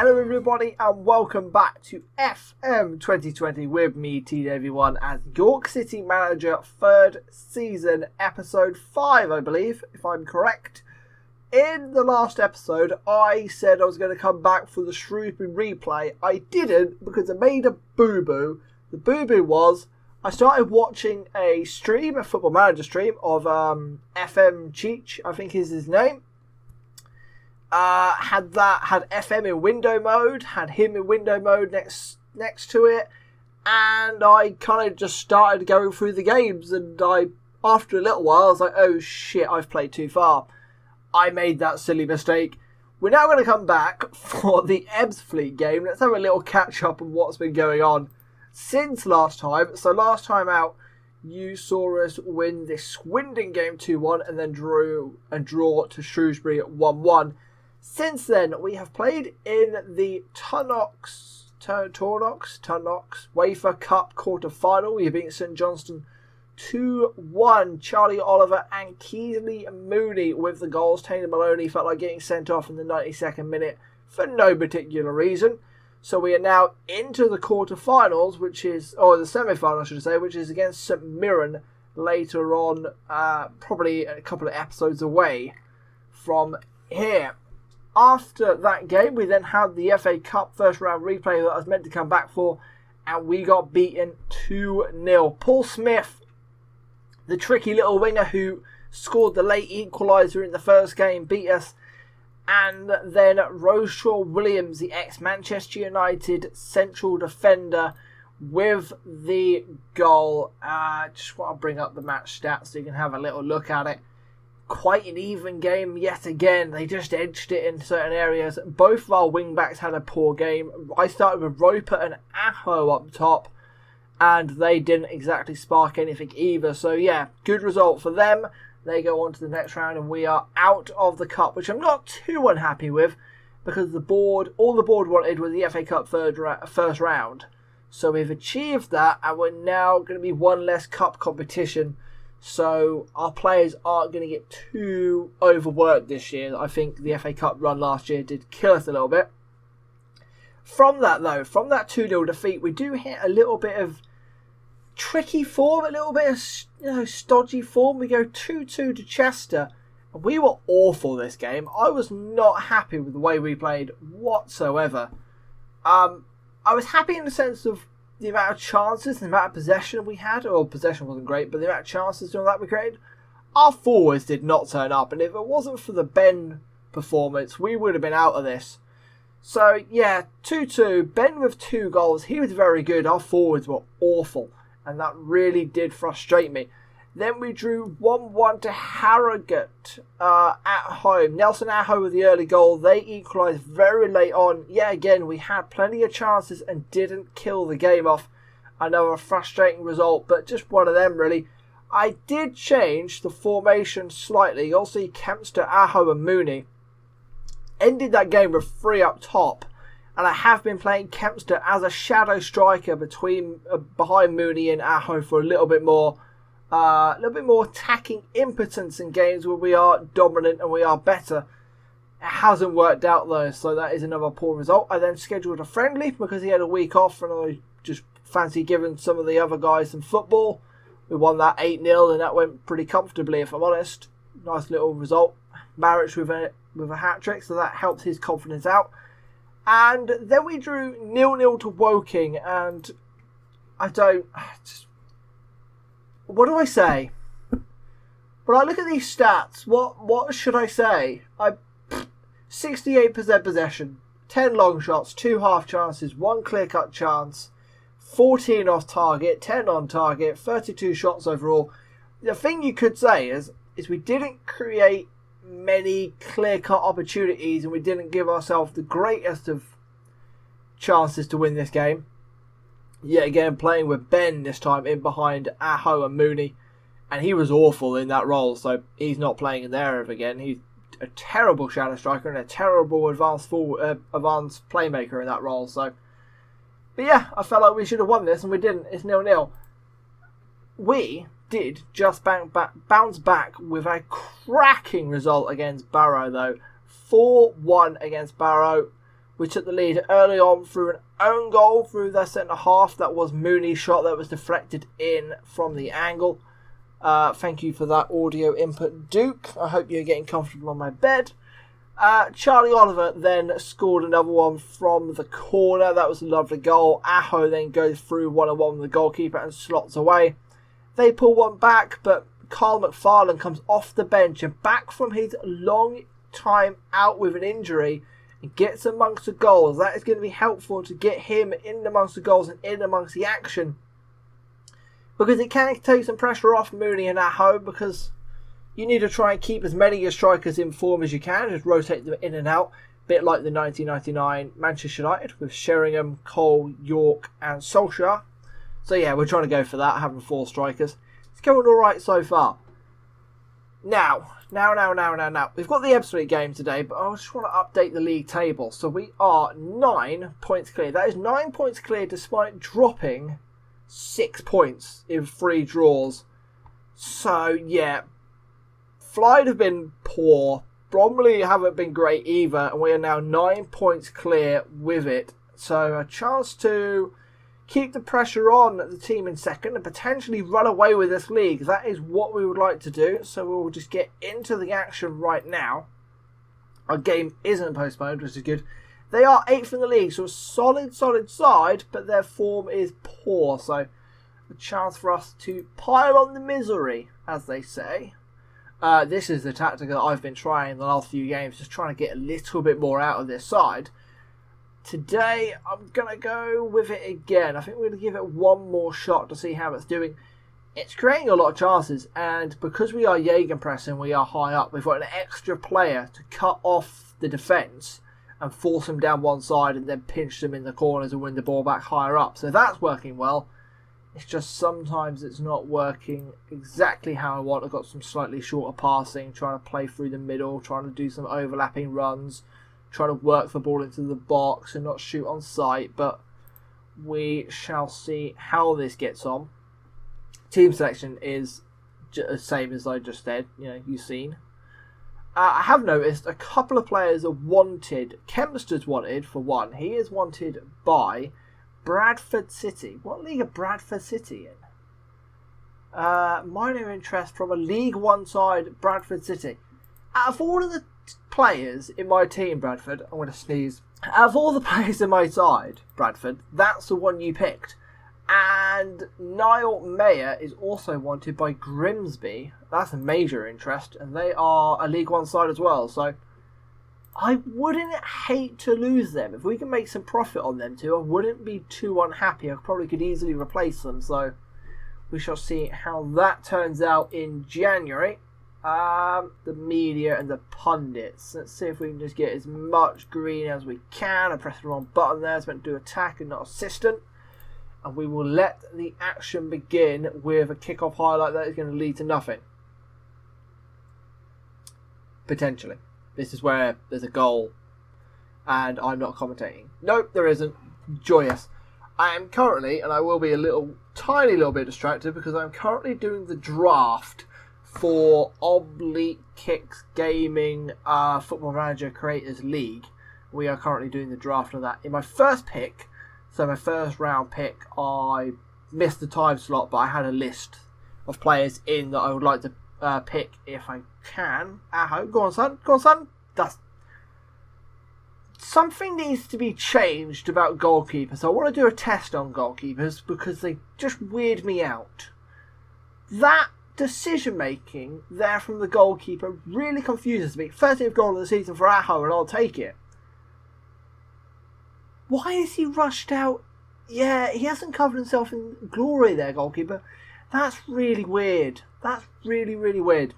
Hello everybody and welcome back to FM2020 with me, TW1, as York City Manager, 3rd season, episode 5 I believe, if I'm correct. In the last episode I said I was going to come back for the Shrewsbury replay. I didn't because I made a boo-boo. The boo-boo was I started watching a Football Manager stream of FM Cheech, I think is his name. Had FM in window mode, had him in window mode next to it, and I kind of just started going through the games, and after a little while I was like, oh shit, I've played too far. I made that silly mistake. We're now going to come back for the Ebbsfleet game. Let's have a little catch up on what's been going on since last time. So last time out, you saw us win this Swindon game 2-1 and then draw to Shrewsbury at 1-1. Since then, we have played in the Tunnock's Wafer Cup quarter-final. We have beaten St Johnstone 2-1. Charlie Oliver and Keasley Mooney with the goals. Taylor Maloney felt like getting sent off in the 92nd minute for no particular reason. So we are now into the quarter-finals, the semi-final, I should say, which is against St Mirren later on, probably a couple of episodes away from here. After that game, we then had the FA Cup first round replay that I was meant to come back for, and we got beaten 2-0. Paul Smith, the tricky little winger who scored the late equaliser in the first game, beat us. And then Roshaw Williams, the ex-Manchester United central defender, with the goal. Just want to bring up the match stats so you can have a little look at it. Quite an even game yet again. They just edged it in certain areas. Both of our wing-backs had a poor game. I started with Roper and Aho up top, and they didn't exactly spark anything either. So yeah, good result for them. They go on to the next round and we are out of the cup, which I'm not too unhappy with, because all the board wanted was the FA Cup first round. So we've achieved that, and we're now going to be one less cup competition. So our players aren't going to get too overworked this year. I think the FA Cup run last year did kill us a little bit. From that 2-0 defeat, we do hit a little bit of tricky form, a little bit of stodgy form. We go 2-2 to Chester. And we were awful this game. I was not happy with the way we played whatsoever. I was happy in the sense of the amount of chances, the amount of possession we had. Or possession wasn't great, but the amount of chances and all that we created. Our forwards did not turn up, and if it wasn't for the Ben performance, we would have been out of this. So yeah, 2-2, Ben with 2 goals. He was very good. Our forwards were awful, and that really did frustrate me. Then we drew 1-1 to Harrogate at home. Nelson Aho with the early goal. They equalised very late on. Yeah, again, we had plenty of chances and didn't kill the game off. Another frustrating result, but just one of them, really. I did change the formation slightly. You'll see Kempster, Aho and Mooney. Ended that game with 3 up top. And I have been playing Kempster as a shadow striker behind Mooney and Aho for a little bit more attacking impotence in games where we are dominant and we are better. It hasn't worked out though, so that is another poor result. I then scheduled a friendly because he had a week off, and I just fancy giving some of the other guys some football. We won that 8-0, and that went pretty comfortably, if I'm honest. Nice little result. Marich with a hat-trick, so that helps his confidence out. And then we drew 0-0 to Woking, and what do I say? When I look at these stats, what should I say? 68% possession, 10 long shots, 2 half chances, 1 clear-cut chance, 14 off target, 10 on target, 32 shots overall. The thing you could say is we didn't create many clear-cut opportunities, and we didn't give ourselves the greatest of chances to win this game. Yet again, playing with Ben this time in behind Aho and Mooney, and he was awful in that role, so he's not playing in there ever again. He's a terrible shadow striker and a terrible advanced playmaker in that role. So, but yeah, I felt like we should have won this, and we didn't. It's 0-0. We did just bounce back with a cracking result against Barrow, though. 4-1 against Barrow. We took the lead early on through an own goal through their centre-half. That was Mooney's shot that was deflected in from the angle. Thank you for that audio input, Duke. I hope you're getting comfortable on my bed. Charlie Oliver then scored another one from the corner. That was a lovely goal. Aho then goes through 1-on-1 with the goalkeeper and slots away. They pull one back, but Carl McFarlane comes off the bench and back from his long time out with an injury and gets amongst the goals. That is going to be helpful to get him in amongst the goals and in amongst the action, because it can take some pressure off Mooney and Aho, because you need to try and keep as many of your strikers in form as you can, just rotate them in and out, a bit like the 1999 Manchester United with Sheringham, Cole, York and Solskjaer. So yeah, we're trying to go for that, having 4 strikers. It's going alright so far. Now. We've got the Ebbsfleet game today, but I just want to update the league table. So we are 9 points clear. That is 9 points clear despite dropping 6 points in 3 draws. So yeah, Flyde have been poor. Bromley haven't been great either, and we are now 9 points clear with it. So a chance to keep the pressure on the team in second and potentially run away with this league. That is what we would like to do. So we'll just get into the action right now. Our game isn't postponed, which is good. They are 8th in the league, so a solid side, but their form is poor. So a chance for us to pile on the misery, as they say. This is the tactic that I've been trying in the last few games, just trying to get a little bit more out of this side. Today, I'm going to go with it again. I think we're going to give it one more shot to see how it's doing. It's creating a lot of chances, and because we are gegenpressing, we are high up, we've got an extra player to cut off the defence and force them down one side and then pinch them in the corners and win the ball back higher up. So that's working well. It's just sometimes it's not working exactly how I want. I've got some slightly shorter passing, trying to play through the middle, trying to do some overlapping runs, trying to work the ball into the box and not shoot on sight, but we shall see how this gets on. Team selection is the same as I just said, you've seen. I have noticed a couple of players are wanted. Kempster's wanted, for one. He is wanted by Bradford City. What league are Bradford City in? Minor interest from a League One side, Bradford City. Out of all of the players in my team, Bradford, I'm going to sneeze. Out of all the players in my side, Bradford, that's the one you picked. And Niall Mayer is also wanted by Grimsby. That's a major interest, and they are a League One side as well. So I wouldn't hate to lose them. If we can make some profit on them too, I wouldn't be too unhappy. I probably could easily replace them. So we shall see how that turns out in January. The media and the pundits. Let's see if we can just get as much green as we can. I pressed the wrong button there. It's meant to do attack and not assistant. And we will let the action begin with a kick-off highlight that is going to lead to nothing. Potentially. This is where there's a goal and I'm not commentating. Nope, there isn't. Joyous. I am currently, and I will be tiny little bit distracted because I'm currently doing the draft for Oblique Kicks Gaming Football Manager Creators League. We are currently doing the draft of that. In my first pick, so my first round pick, I missed the time slot, but I had a list of players in that I would like to pick if I can. Aho, go on, son. Something needs to be changed about goalkeepers. I want to do a test on goalkeepers because they just weird me out. That decision making there from the goalkeeper really confuses me. 30th goal of the season for Aho, and I'll take it. Why is he rushed out? Yeah, he hasn't covered himself in glory there, goalkeeper. That's really weird. That's really, really weird.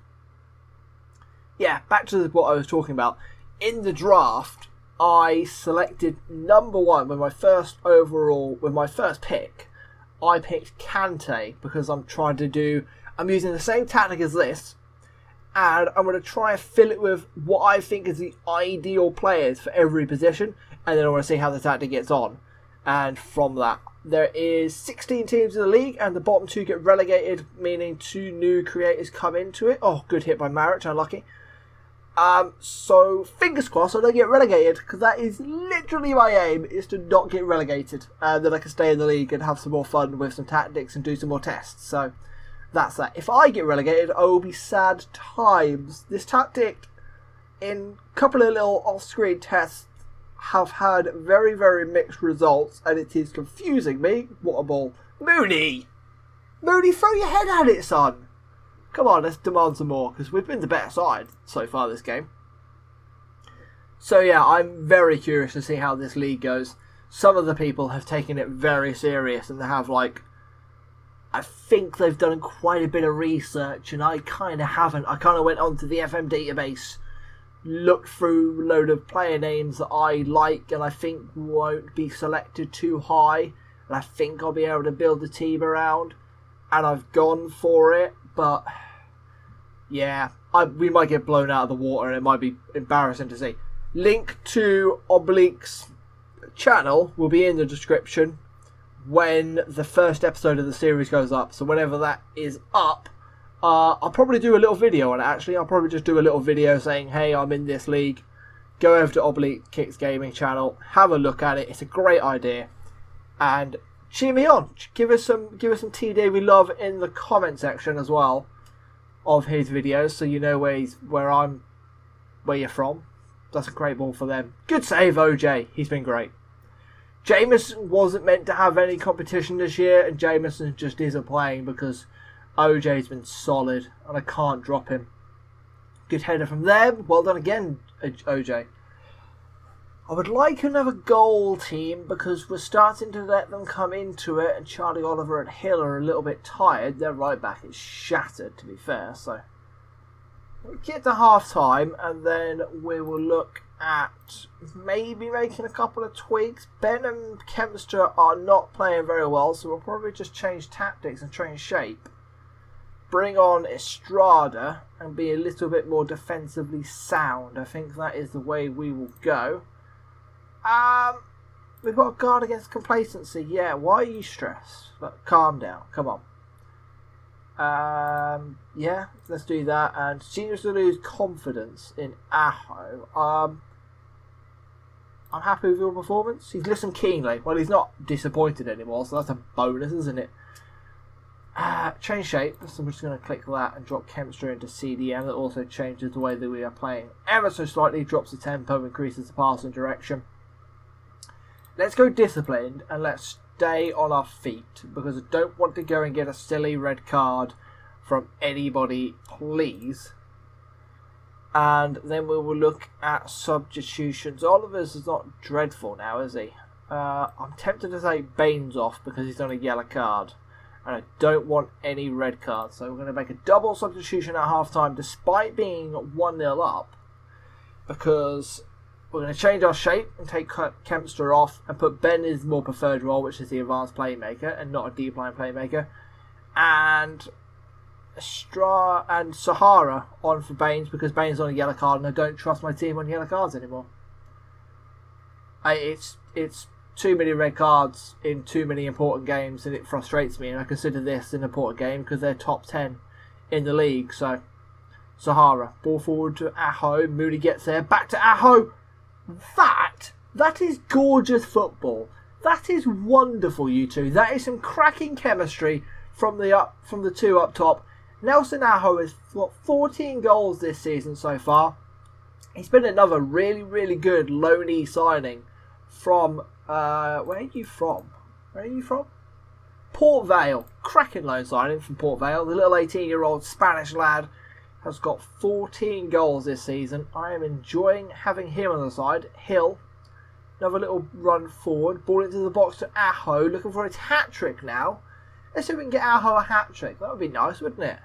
Yeah, back to what I was talking about. In the draft, I selected number 1 with my first pick. I picked Kante because I'm using the same tactic as this, and I'm going to try and fill it with what I think is the ideal players for every position, and then I want to see how the tactic gets on. And from that, there is 16 teams in the league, and the bottom 2 get relegated, meaning 2 new creators come into it. Oh, good hit by Marich, unlucky. So fingers crossed I don't get relegated, because that is literally my aim, is to not get relegated, and then I can stay in the league and have some more fun with some tactics and do some more tests. So that's that. If I get relegated, I will be sad times. This tactic, in a couple of little off-screen tests, have had very, very mixed results, and it is confusing me. What a ball. Mooney, throw your head at it, son. Come on, let's demand some more, because we've been the better side so far this game. So yeah, I'm very curious to see how this league goes. Some of the people have taken it very serious, and they have, like, I think they've done quite a bit of research, and I kind of haven't. I kind of went onto the FM database, looked through a load of player names that I like, and I think won't be selected too high, and I think I'll be able to build a team around, and I've gone for it, but yeah, we might get blown out of the water, and it might be embarrassing to see. Link to Oblique's channel will be in the description when the first episode of the series goes up. So whenever that is up, I'll probably do a little video on it, actually. I'll probably just do a little video saying, hey, I'm in this league. Go over to Oblique Kicks Gaming channel, have a look at it. It's a great idea. And cheer me on. Give us some T Davy love in the comment section as well of his videos, so you know where you're from. That's a great ball for them. Good save, OJ. He's been great. Jameson wasn't meant to have any competition this year, and Jameson just isn't playing because OJ's been solid, and I can't drop him. Good header from them. Well done again, OJ. I would like another goal team, because we're starting to let them come into it, and Charlie Oliver and Hill are a little bit tired. Their right back is shattered, to be fair. So we'll get to half time, and then we will look at maybe making a couple of tweaks. Ben and Kempster are not playing very well, so we'll probably just change tactics and change shape. Bring on Estrada and be a little bit more defensively sound. I think that is the way we will go. We've got a guard against complacency. Yeah, why are you stressed? But calm down. Come on. Yeah, let's do that. And seems to lose confidence in Aho. I'm happy with your performance. He's listened keenly. Well, he's not disappointed anymore, so that's a bonus, isn't it? Change shape. So I'm just going to click that and drop Kempster into CDM. That also changes the way that we are playing ever so slightly. Drops the tempo, increases the passing direction. Let's go disciplined, and let's stay on our feet, because I don't want to go and get a silly red card from anybody, please. And then we will look at substitutions. Oliver's is not dreadful now, is he? I'm tempted to take Baines off because he's on a yellow card, and I don't want any red cards. So we're going to make a double substitution at half time, despite being 1-0 up, because we're going to change our shape and take Kempster off and put Ben in his more preferred role, which is the advanced playmaker and not a deep line playmaker. And Sahara on for Baines, because Baines on a yellow card, and I don't trust my team on yellow cards anymore. It's too many red cards in too many important games, and it frustrates me. And I consider this an important game because they're top 10 in the league. So Sahara, ball forward to Aho. Mooney gets there, back to Aho. That is gorgeous football. That is wonderful, you two. That is some cracking chemistry from the two up top. Nelson Aho has got 14 goals this season so far. He's been another really, really good loanee signing from where are you from? Port Vale. Cracking loan signing from Port Vale. The little 18-year-old Spanish lad has got 14 goals this season. I am enjoying having him on the side. Hill, another little run forward. Ball into the box to Aho, looking for his hat-trick now. Let's see if we can get Aho a hat-trick. That would be nice, wouldn't it?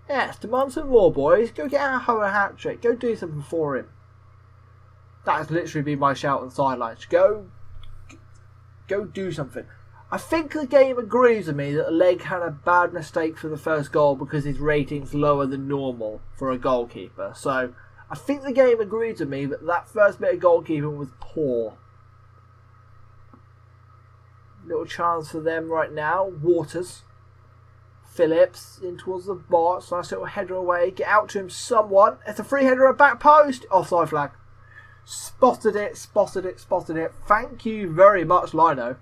Yes, demand some more, boys. Go get Aho a hat-trick. Go do something for him. That has literally been my shout on the sidelines. Go do something. I think the game agrees with me that Leg had a bad mistake for the first goal because his rating's lower than normal for a goalkeeper. So I think the game agrees with me that that first bit of goalkeeping was poor. Little chance for them right now. Waters Phillips in towards the box. Nice little header away. Get out to him, someone. It's a free header at back post. Offside flag. Spotted it. Thank you very much, Lino.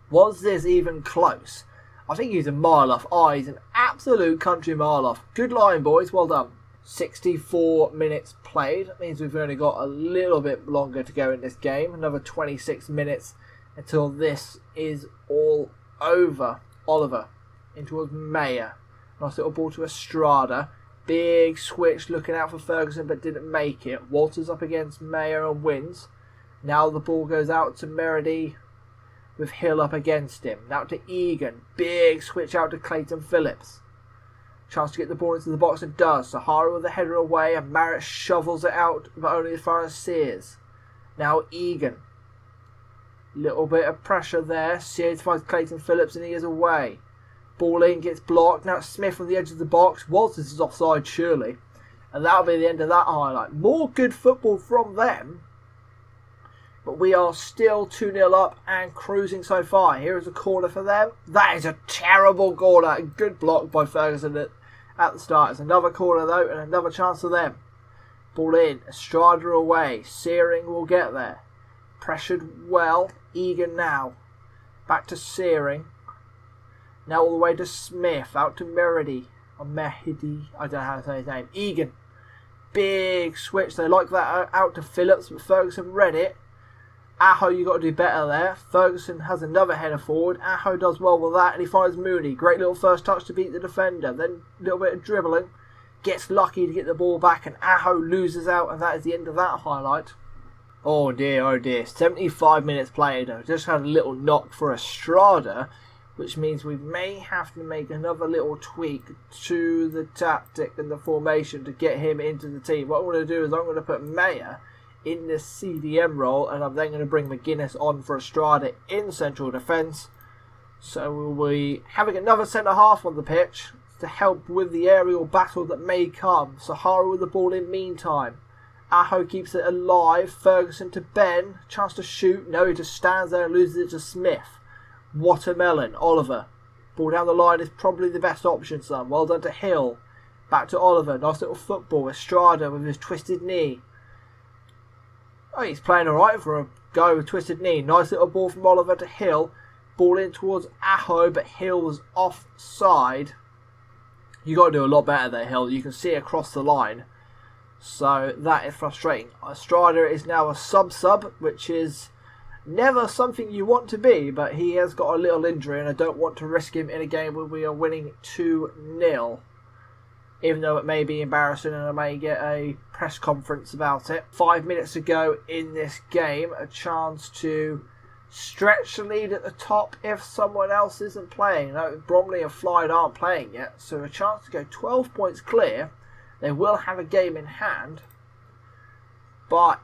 Was this even close? I think he's a mile off. He's an absolute country mile off. Good line, boys. Well done. 64 minutes played. That means we've only got a little bit longer to go in this game. Another 26 minutes until this is all over. Oliver in towards Mayer. Nice little ball to Estrada. Big switch looking out for Ferguson but didn't make it. Walters up against Mayer and wins. Now the ball goes out to Meredy with Hill up against him. Now to Egan. Big switch out to Clayton Phillips. Chance to get the ball into the box and does. Sahara with the header away and Marrett shovels it out but only as far as Sears. Now Egan. Little bit of pressure there. Sears finds Clayton Phillips and he is away. Ball in, gets blocked. Now Smith on the edge of the box. Walters is offside surely. And that'll be the end of that highlight. More good football from them. But we are still 2-0 up and cruising so far. Here is a corner for them. That is a terrible corner. Good block by Ferguson at the start. It's another corner though and another chance for them. Ball in. Estrada away. Searing will get there. Pressured well. Egan now. Back to Searing. Now all the way to Smith. Out to Meredy. Or Mehidi. I don't know how to say his name. Egan. Big switch. They like that out to Phillips. But Ferguson read it. Aho, you got to do better there. Ferguson has another header forward. Aho does well with that. And he finds Mooney. Great little first touch to beat the defender. Then a little bit of dribbling. Gets lucky to get the ball back. And Aho loses out. And that is the end of that highlight. Oh dear. 75 minutes played. I just had a little knock for Estrada, which means we may have to make another little tweak to the tactic and the formation to get him into the team. What I'm going to do is I'm going to put Mayer in the CDM role, and I'm then going to bring McGuinness on for Estrada in central defence. So we'll be having another centre-half on the pitch to help with the aerial battle that may come. Sahara with the ball in meantime. Aho keeps it alive. Ferguson to Ben. Chance to shoot. No, he just stands there and loses it to Smith. Watermelon. Oliver. Ball down the line is probably the best option, son. Well done to Hill. Back to Oliver. Nice little football. Estrada with his twisted knee. Oh, he's playing alright for a guy with twisted knee. Nice little ball from Oliver to Hill. Ball in towards Aho, but Hill was offside. You got to do a lot better there, Hill. You can see across the line. So that is frustrating. Estrada is now a sub, which is never something you want to be, but he has got a little injury and I don't want to risk him in a game where we are winning 2-0. Even though it may be embarrassing and I may get a press conference about it. 5 minutes to go in this game. A chance to stretch the lead at the top if someone else isn't playing. No, Bromley and Floyd aren't playing yet, so a chance to go 12 points clear. They will have a game in hand, but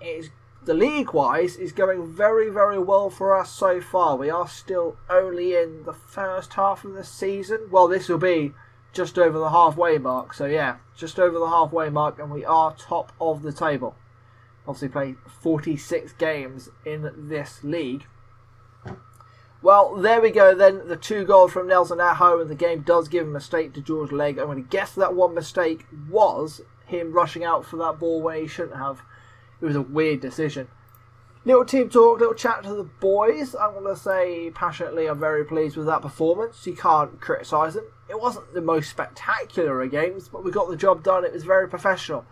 the league-wise is going very, very well for us so far. We are still only in the first half of the season. Well, this will be just over the halfway mark. So yeah, just over the halfway mark, and we are top of the table. Obviously played 46 games in this league. Well, there we go then. The 2 goals from Nelson Aho, and the game does give a mistake to George Legg. I'm going to guess that one mistake was him rushing out for that ball when he shouldn't have. It was a weird decision. Little team talk, little chat to the boys. I'm going to say passionately I'm very pleased with that performance. You can't criticise them. It wasn't the most spectacular of games, but we got the job done. It was very professional.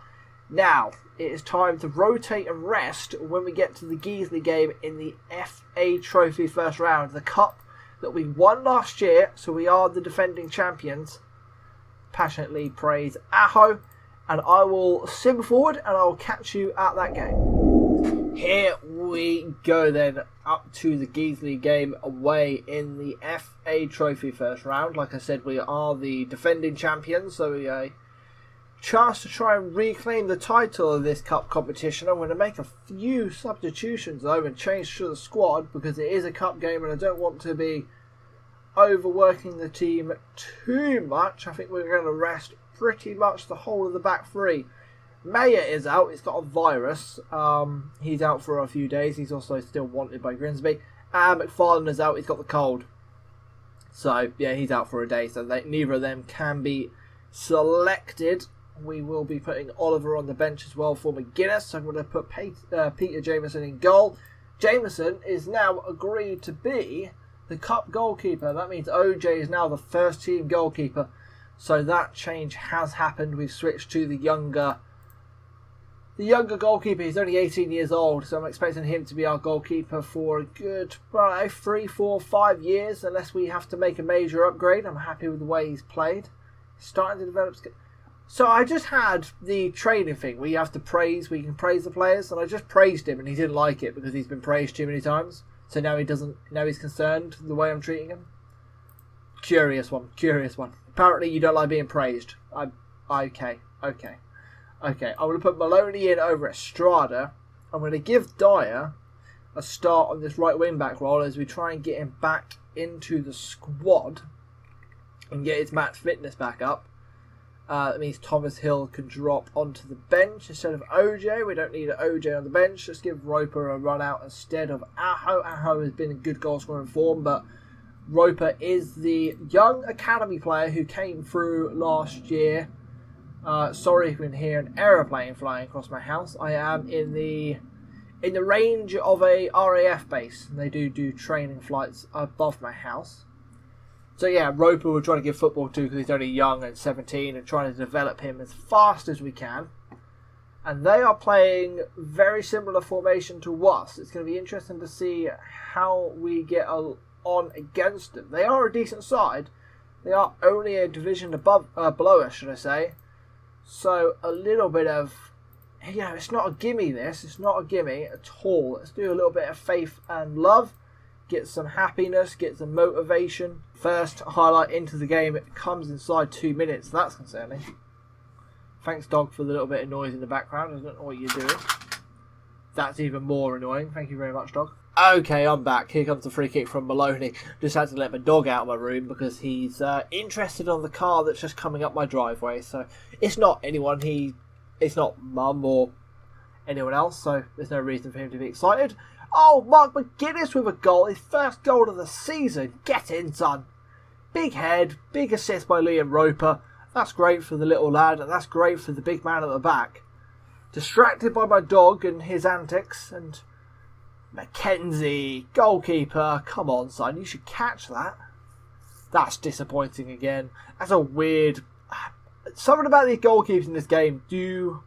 Now, it is time to rotate and rest when we get to the Geesley game in the FA Trophy first round. The cup that we won last year, so we are the defending champions. Passionately praise Aho. And I will sim forward and I will catch you at that game. Here we go then, up to the Geesley game away in the FA Trophy first round. Like I said, we are the defending champions, so we chance to try and reclaim the title of this cup competition. I'm going to make a few substitutions though and change to the squad because it is a cup game and I don't want to be overworking the team too much. I think we're going to rest pretty much the whole of the back three. Mayer is out. He's got a virus. He's out for a few days. He's also still wanted by Grimsby. And McFarlane is out. He's got the cold. So, yeah, he's out for a day, so neither of them can be selected. We will be putting Oliver on the bench as well for McGuinness. So I'm going to put Peter Jameson in goal. Jameson is now agreed to be the cup goalkeeper. That means OJ is now the first team goalkeeper. So that change has happened. We've switched to the younger goalkeeper. He's only 18 years old, so I'm expecting him to be our goalkeeper for a good 3, 4, 5 years, unless we have to make a major upgrade. I'm happy with the way he's played. He's starting to develop. So I just had the training thing where you have to praise, where you can praise the players, and I just praised him and he didn't like it because he's been praised too many times. So now he's concerned the way I'm treating him. Curious one. Apparently you don't like being praised. Okay. I'm going to put Maloney in over Estrada. I'm going to give Dyer a start on this right wing back role as we try and get him back into the squad and get his match fitness back up. That means Thomas Hill can drop onto the bench instead of OJ. We don't need an OJ on the bench. Let's give Roper a run out instead of Aho. Aho has been in good goal scoring form, but Roper is the young academy player who came through last year. Sorry if you can hear an aeroplane flying across my house. I am in the range of a RAF base. And they do training flights above my house. So yeah, Roper we're trying to give football to because he's only young and 17 and trying to develop him as fast as we can. And they are playing very similar formation to us. It's going to be interesting to see how we get on against them. They are a decent side. They are only a division below us, should I say. So a little bit of, it's not a gimme this. It's not a gimme at all. Let's do a little bit of faith and love. Get some happiness, get some motivation. First highlight into the game, it comes inside 2 minutes. That's concerning. Thanks, dog, for the little bit of noise in the background. I don't know what you're doing. That's even more annoying. Thank you very much, dog. Okay, I'm back. Here comes the free kick from Maloney. Just had to let my dog out of my room because he's interested on the car that's just coming up my driveway. So it's not anyone. It's not mum or anyone else. So there's no reason for him to be excited. Oh, Mark McGuinness with a goal. His first goal of the season. Get in, son. Big head. Big assist by Liam Roper. That's great for the little lad. And that's great for the big man at the back. Distracted by my dog and his antics. And Mackenzie, goalkeeper. Come on, son. You should catch that. That's disappointing again. That's a weird... Something about the goalkeepers in this game do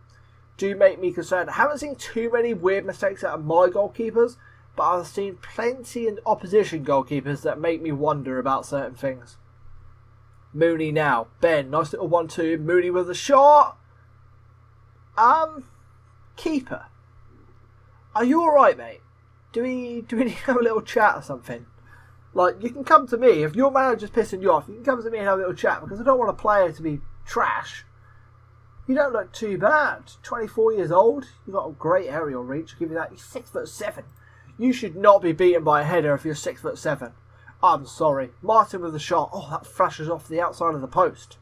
make me concerned. I haven't seen too many weird mistakes out of my goalkeepers, but I've seen plenty in opposition goalkeepers that make me wonder about certain things. Mooney now. Ben, nice little 1-2. Mooney with a shot. Keeper. Are you alright, mate? Do we need to have a little chat or something? Like, you can come to me. If your manager's pissing you off, you can come to me and have a little chat, because I don't want a player to be trash. You don't look too bad. 24 years old. You've got a great aerial reach. I'll give you that. You're 6'7". You should not be beaten by a header if you're 6'7". I'm sorry. Martin with the shot. Oh, that flashes off the outside of the post.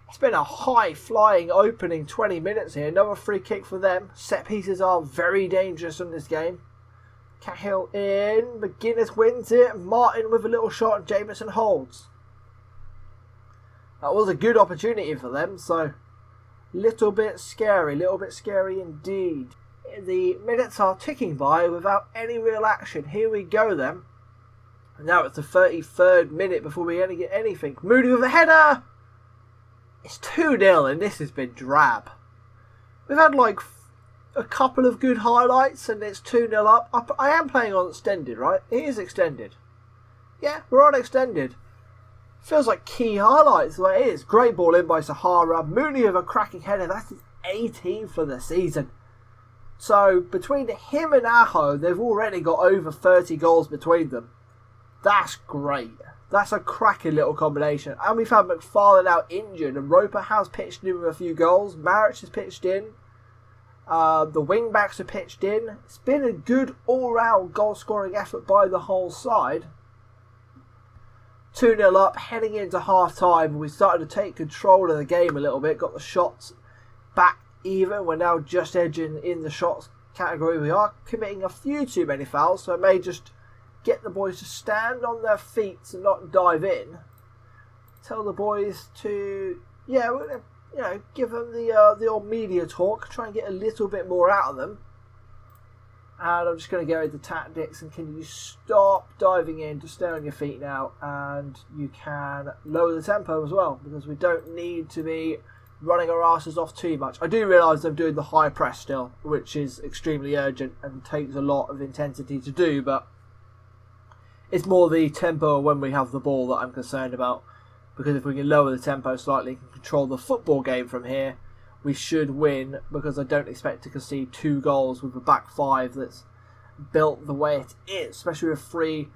It's been a high-flying opening 20 minutes here. Another free kick for them. Set pieces are very dangerous in this game. Cahill in. McGuinness wins it. Martin with a little shot and Jameson holds. That was a good opportunity for them, so little bit scary indeed. The minutes are ticking by without any real action. Here we go then. And now it's the 33rd minute before we get anything. Mooney with a header! It's 2-0 and this has been drab. We've had like a couple of good highlights and it's 2-0 up. I am playing on extended, right? It is extended. Yeah, we're on extended. Feels like key highlights the way it is. Great ball in by Sahara. Mooney with a cracking header. That's his 18th for the season. So between him and Aho, they've already got over 30 goals between them. That's great. That's a cracking little combination. And we've had McFarlane out injured, and Roper has pitched in with a few goals. Marich has pitched in. The wing backs have pitched in. It's been a good all-round goal-scoring effort by the whole side. 2-0 up, heading into half-time. We started to take control of the game a little bit. Got the shots back even. We're now just edging in the shots category. We are committing a few too many fouls, so I may just get the boys to stand on their feet and not dive in. Tell the boys to, we're going to, give them the old media talk, try and get a little bit more out of them. And I'm just going to go into tactics, and can you stop diving in, just stay on your feet now, and you can lower the tempo as well, because we don't need to be running our asses off too much. I do realise I'm doing the high press still, which is extremely urgent and takes a lot of intensity to do, but it's more the tempo when we have the ball that I'm concerned about, because if we can lower the tempo slightly and control the football game from here, we should win, because I don't expect to concede 2 goals with a back 5 that's built the way it is, especially with 3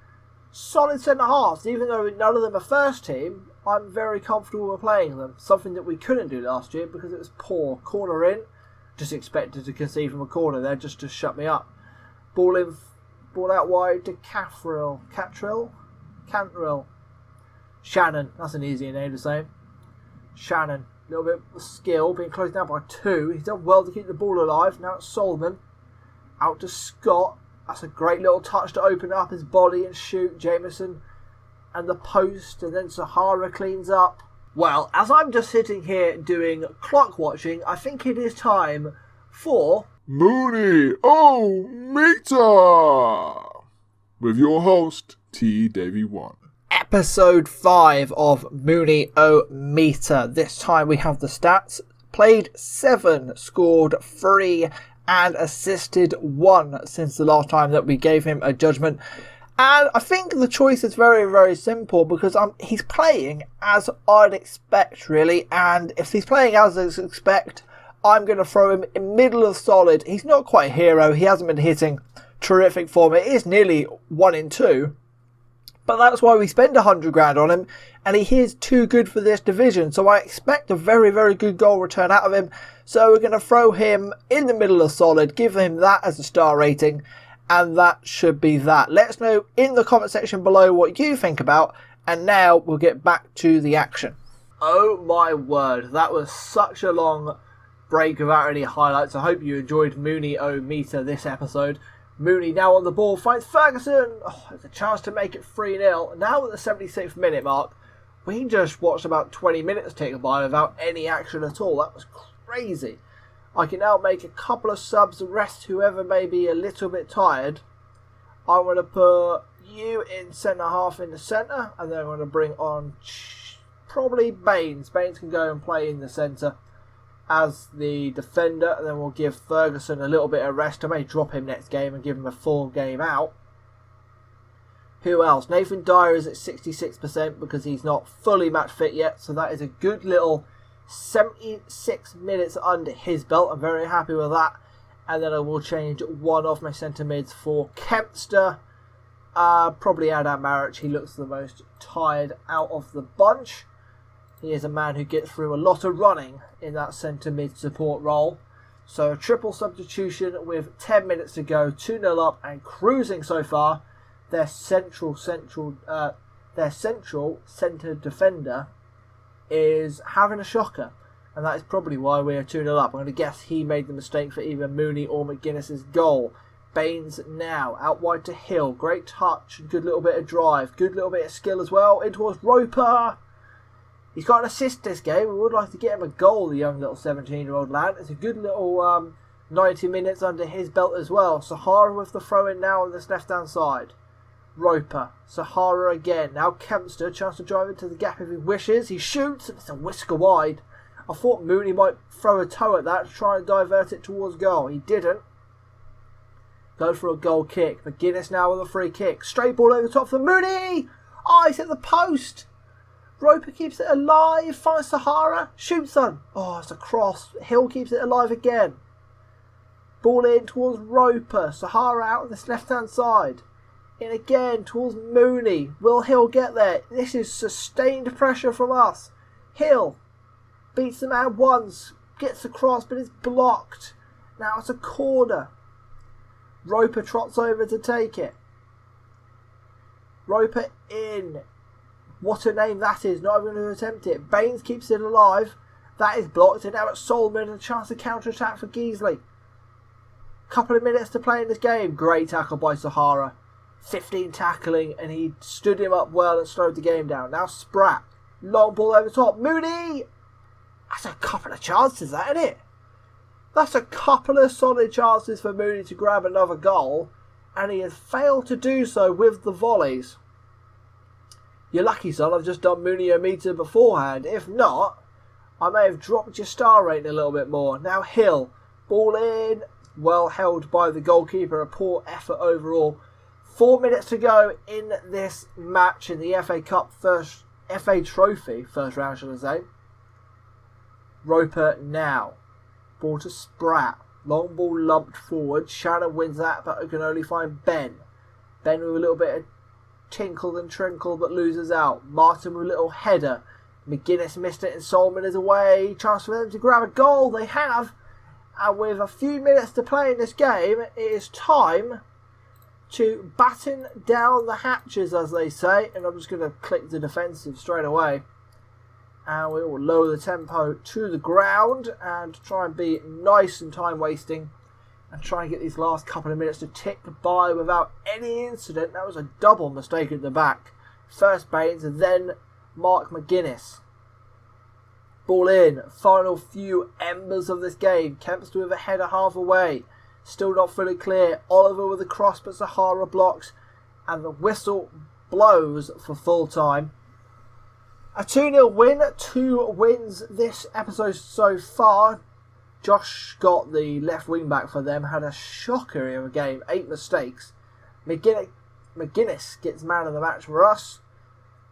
solid centre-halves. Even though none of them are first team, I'm very comfortable with playing them. Something that we couldn't do last year because it was poor. Corner in, just expected to concede from a corner there just to shut me up. Ball out wide to Cantrell. Shannon, that's an easier name to say. Shannon. A little bit of skill, being closed down by 2. He's done well to keep the ball alive. Now it's Solomon. Out to Scott. That's a great little touch to open up his body and shoot. Jameson and the post. And then Sahara cleans up. Well, as I'm just sitting here doing clock watching, I think it is time for Mooney-O-Meter with your host, T. Davey1. Episode 5 of Mooney-O-Meter. This time we have the stats. Played 7, scored 3 and assisted 1 since the last time that we gave him a judgment. And I think the choice is very, very simple, because he's playing as I'd expect, really. And if he's playing as I expect, I'm going to throw him in middle of solid. He's not quite a hero. He hasn't been hitting terrific form. It is nearly 1 in 2. But that's why we spend 100 grand on him, and he is too good for this division. So I expect a very, very good goal return out of him. So we're going to throw him in the middle of solid, give him that as a star rating, and that should be that. Let us know in the comment section below what you think about, and now we'll get back to the action. Oh my word, that was such a long break without any highlights. I hope you enjoyed Mooney-O-Meter this episode. Mooney now on the ball, finds Ferguson. Oh, it's a chance to make it 3-0. Now at the 76th minute mark, we just watched about 20 minutes tick by without any action at all. That was crazy. I can now make a couple of subs to rest whoever may be a little bit tired. I'm going to put you in centre-half in the centre, and then I'm going to bring on probably Baines. Baines can go and play in the centre as the defender, and then we'll give Ferguson a little bit of rest. I may drop him next game and give him a full game out. Who else? Nathan Dyer is at 66% because he's not fully match fit yet, so that is a good little 76 minutes under his belt. I'm very happy with that. And then I will change one of my centre mids for Kempster. Probably Adam Marich. He looks the most tired out of the bunch. He is a man who gets through a lot of running in that centre mid support role. So a triple substitution with 10 minutes to go, 2-0 up and cruising so far. Their central centre defender is having a shocker, and that is probably why we are 2-0 up. I'm going to guess he made the mistake for either Mooney or McGuinness's goal. Baines now out wide to Hill. Great touch, good little bit of drive, good little bit of skill as well. In towards Roper. He's got an assist this game. We would like to get him a goal, the young little 17-year-old lad. It's a good little 90 minutes under his belt as well. Sahara with the throw-in now on this left-hand side. Roper. Sahara again. Now Kempster. Chance to drive into the gap if he wishes. He shoots. It's a whisker wide. I thought Mooney might throw a toe at that to try and divert it towards goal. He didn't. Go for a goal kick. McGuinness now with a free kick. Straight ball over the top for Mooney. Oh, he's at the post. Roper keeps it alive, finds Sahara, shoots on. Oh, it's a cross. Hill keeps it alive again. Ball in towards Roper. Sahara out on this left-hand side. In again towards Mooney. Will Hill get there? This is sustained pressure from us. Hill beats the man once, gets the cross, but it's blocked. Now it's a corner. Roper trots over to take it. Roper in. What a name that is. Not even going to attempt it. Baines keeps it alive. That is blocked. And now it's Solomon and a chance to counter-attack for Geesley. Couple of minutes to play in this game. Great tackle by Sahara. 15 tackling, and he stood him up well and slowed the game down. Now Spratt, long ball over the top. Mooney! That's a couple of chances, that, isn't it? That's a couple of solid chances for Mooney to grab another goal, and he has failed to do so with the volleys. You're lucky, son, I've just done Mooney-o-meter beforehand. If not, I may have dropped your star rating a little bit more. Now Hill, ball in, well held by the goalkeeper, a poor effort overall. 4 minutes to go in this match in the FA Cup FA Trophy, first round should I say. Roper now. Ball to Spratt. Long ball lumped forward. Shannon wins that, but can only find Ben. Ben with a little bit of tinkle and trinkle, but loses out. Martin with a little header. McGuinness missed it and Solomon is away. Chance for them to grab a goal. They have. And with a few minutes to play in this game, it is time to batten down the hatches, as they say. And I'm just going to click the defensive straight away. And we will lower the tempo to the ground and try and be nice and time wasting. And try and get these last couple of minutes to tick by without any incident. That was a double mistake at the back. First Baines and then Mark McGuinness. Ball in. Final few embers of this game. Kempster with a header half away. Still not fully clear. Oliver with a cross, but Sahara blocks. And the whistle blows for full time. A 2-0 win. 2 wins this episode so far. Josh Scott, the left wing back for them, had a shocker of a game. 8 mistakes. McGuinness gets man of the match for us.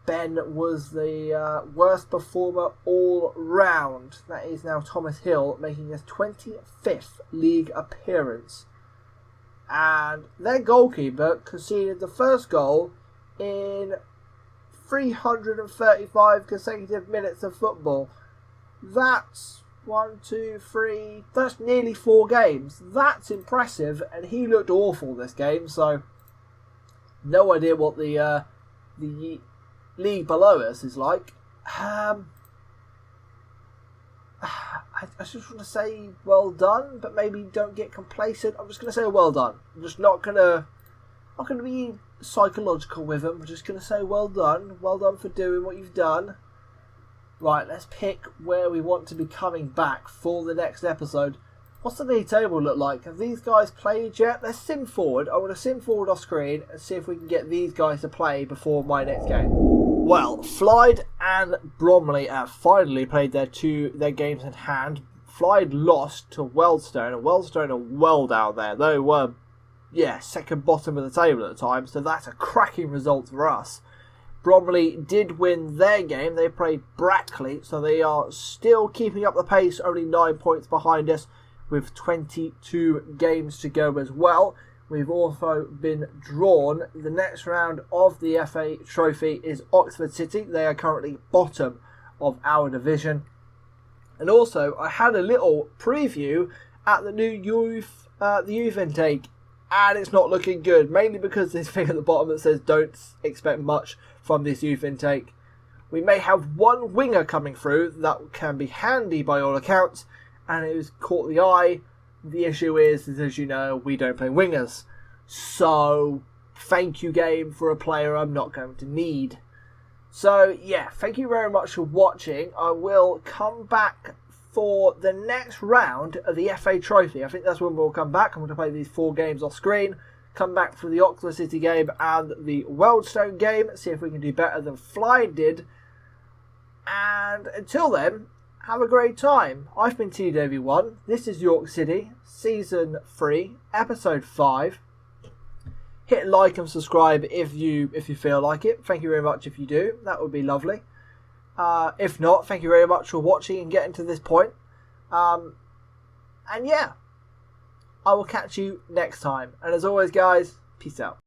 Ben was the worst performer all round. That is now Thomas Hill making his 25th league appearance. And their goalkeeper conceded the first goal in 335 consecutive minutes of football. That's 1, 2, 3. That's nearly 4 games. That's impressive, and he looked awful this game. So, no idea what the league below us is like. I just want to say well done, but maybe don't get complacent. I'm just going to say well done. I'm just not going to be psychological with them. I'm just going to say well done. Well done for doing what you've done. Right, let's pick where we want to be coming back for the next episode. What's the league table look like? Have these guys played yet? Let's sim forward. I want to sim forward off screen and see if we can get these guys to play before my next game. Well, Flyd and Bromley have finally played their games in hand. Flyd lost to Wealdstone, and Wealdstone are well down there. They were, second bottom of the table at the time, so that's a cracking result for us. Bromley did win their game. They played Brackley, so they are still keeping up the pace, only 9 points behind us with 22 games to go as well. We've also been drawn. The next round of the FA Trophy is Oxford City. They are currently bottom of our division. And also, I had a little preview at the new youth intake, and it's not looking good, mainly because this thing at the bottom that says don't expect much from this youth intake. We may have one winger coming through that can be handy by all accounts, and it has caught the eye. The issue is, as you know, we don't play wingers. So, thank you game for a player I'm not going to need. So, thank you very much for watching. I will come back for the next round of the FA Trophy. I think that's when we'll come back. I'm going to play these 4 games off screen. Come back for the Oxford City game and the Wealdstone game. See if we can do better than Fly did. And until then, have a great time. I've been TW1. This is York City, Season 3, Episode 5. Hit like and subscribe if you feel like it. Thank you very much if you do. That would be lovely. If not, thank you very much for watching and getting to this point. I will catch you next time. And as always, guys, peace out.